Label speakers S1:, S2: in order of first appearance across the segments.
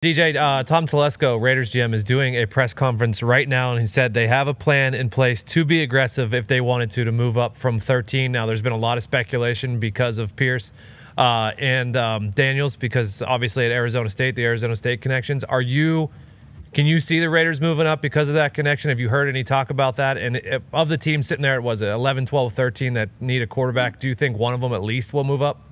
S1: DJ, Tom Telesco, Raiders GM, is doing a press conference right now, and he said they have a plan in place to be aggressive if they wanted to move up from 13. Now, there's been a lot of speculation because of Pierce and Daniels, because obviously at Arizona State, the Arizona State connections. Can you see the Raiders moving up because of that connection? Have you heard any talk about that? And of the teams sitting there, was it 11, 12, 13 that need a quarterback? Do you think one of them at least will move up?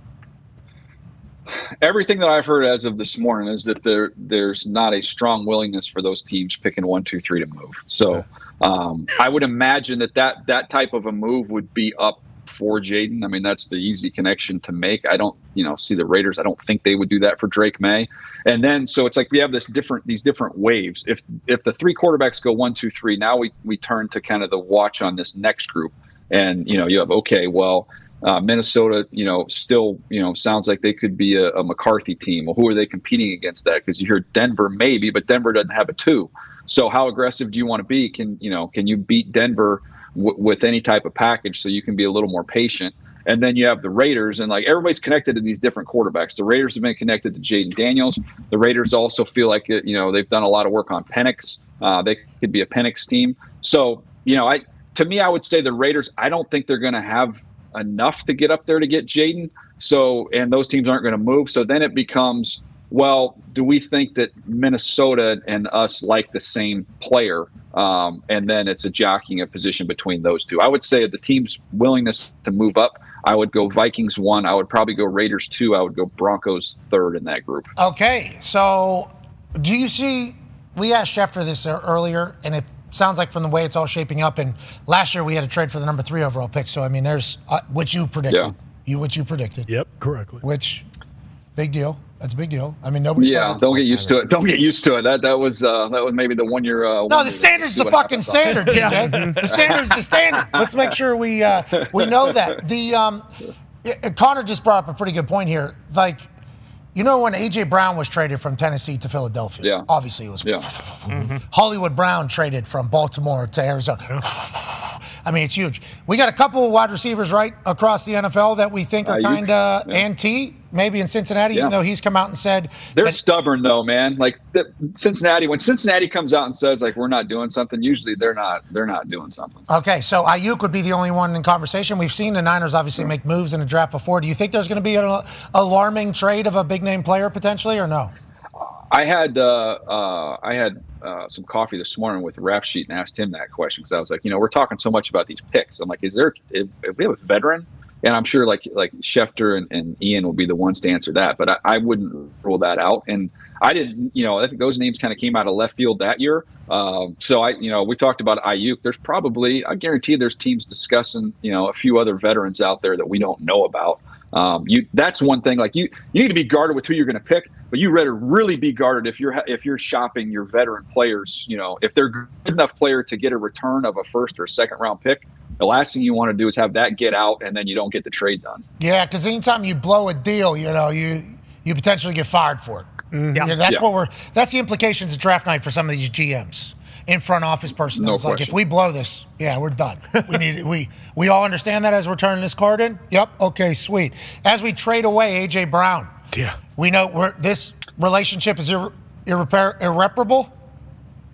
S2: Everything that I've heard as of this morning is that there's not a strong willingness for those teams picking 1, 2, 3 to move. So I would imagine that type of a move would be up for Jaden. I mean, that's the easy connection to make. I don't, see the Raiders. I don't think they would do that for Drake May. And then, so it's like we have these different waves. If the 3 quarterbacks go 1, 2, 3, now we turn to kind of the watch on this next group. And, you have, okay, well, Minnesota, still, sounds like they could be a McCarthy team. Well, who are they competing against that? Because you hear Denver maybe, but Denver doesn't have a 2. So how aggressive do you want to be? Can you beat Denver with any type of package so you can be a little more patient? And then you have the Raiders, and like everybody's connected to these different quarterbacks. The Raiders have been connected to Jaden Daniels. The Raiders also feel like they've done a lot of work on Penix. They could be a Penix team. So to me, I would say the Raiders. I don't think they're going to have enough to get up there to get Jaden. So, and those teams aren't going to move. So then it becomes, well, do we think that Minnesota and us like the same player? And then it's a jockeying of position between those two. I would say the team's willingness to move up, I would go Vikings 1. I would probably go Raiders 2. I would go Broncos 3rd in that group.
S3: Okay, so do you see, we asked Schefter this earlier, and it sounds like from the way it's all shaping up, and last year we had a trade for the number 3 overall pick, so I mean there's what you predicted. Yeah. What you predicted.
S4: Yep, correctly.
S3: Which, big deal. That's a big deal. I mean, nobody.
S2: Yeah, don't get used to it. Don't get used to it. That was maybe the 1 year.
S3: No, the standard's the fucking standard, DJ. The standard's the standard. Let's make sure we know that. Connor just brought up a pretty good point here. Like, when A.J. Brown was traded from Tennessee to Philadelphia,
S2: yeah.
S3: Obviously it was. Yeah. Hollywood Brown traded from Baltimore to Arizona. I mean, it's huge. We got a couple of wide receivers right across the NFL that we think are kind of anti, maybe in Cincinnati, even though he's come out and said
S2: they're stubborn though, man. Like Cincinnati, when Cincinnati comes out and says like we're not doing something, usually they're not doing something.
S3: Okay, so Ayuk would be the only one in conversation. We've seen the Niners obviously make moves in the draft before. Do you think there's going to be an alarming trade of a big name player potentially, or no?
S2: I had some coffee this morning with Rap Sheet and asked him that question because I was like, we're talking so much about these picks. I'm like, if we have a veteran, and I'm sure like Schefter and Ian will be the ones to answer that, but I wouldn't rule that out. And I didn't, I think those names kind of came out of left field that year. So we talked about Ayuk. There's probably, I guarantee there's teams discussing, a few other veterans out there that we don't know about. That's one thing. Like you need to be guarded with who you're going to pick, but you better really be guarded if you're shopping your veteran players. If they're good enough player to get a return of a 1st or 2nd round pick, the last thing you want to do is have that get out and then you don't get the trade done. Yeah,
S3: because anytime you blow a deal, you potentially get fired for it. Mm-hmm. That's the implications of draft night for some of these GMs. In front office personnel. It's like, if we blow this, we're done. We all understand that as we're turning this card in? Yep. Okay, sweet. As we trade away A.J. Brown, we know this relationship is irreparable?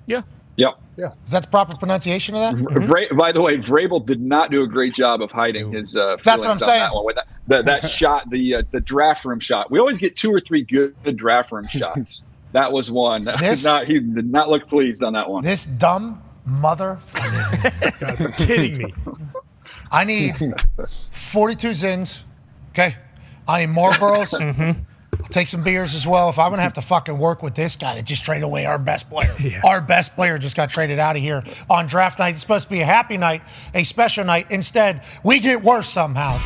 S2: Yeah. Yep.
S3: Yeah. Is that the proper pronunciation of that?
S2: By the way, Vrabel did not do a great job of hiding his feelings
S3: That's what I'm saying.
S2: That one. With that shot, the draft room shot. We always get 2 or 3 good draft room shots. That was one. He did not look pleased on that one.
S3: This dumb motherfucker.
S4: God, you're kidding me.
S3: I need 42 Zins. Okay. I need Marlboros. I'll take some beers as well. If I'm going to have to fucking work with this guy that just traded away our best player. Yeah. Our best player just got traded out of here on draft night. It's supposed to be a happy night, a special night. Instead, we get worse somehow.